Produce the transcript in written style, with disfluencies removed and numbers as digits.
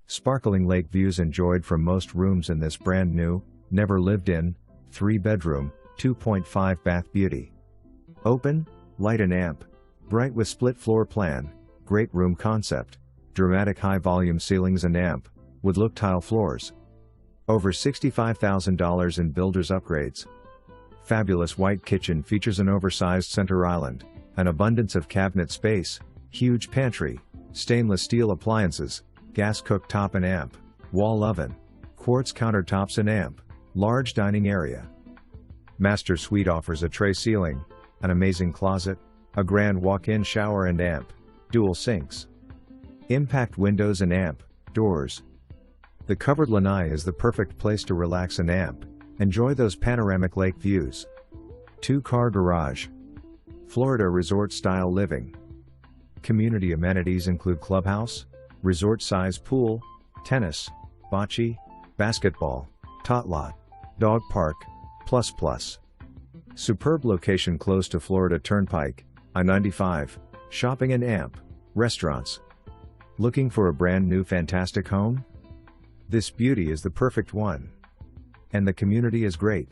Sparkling lake views enjoyed from most rooms in this brand new, never lived in, 3-bedroom, 2.5 bath beauty. Open, light and amp. Bright with split floor plan, great room concept, dramatic high volume ceilings and amp, wood look tile floors. Over $65,000 in builder's upgrades. Fabulous white kitchen features an oversized center island, an abundance of cabinet space, huge pantry, stainless steel appliances, gas cooktop and amp, wall oven, quartz countertops and amp, large dining area. Master suite offers a tray ceiling, an amazing closet, a grand walk-in shower and amp, dual sinks, impact windows and amp, doors. The covered lanai is the perfect place to relax and amp, enjoy those panoramic lake views. 2-car garage. Florida resort-style living. Community amenities include clubhouse, resort-size pool, tennis, bocce, basketball, tot lot, dog park, plus. Superb location close to Florida Turnpike, I-95, shopping and amp, restaurants. Looking for a brand new fantastic home? This beauty is the perfect one. And the community is great.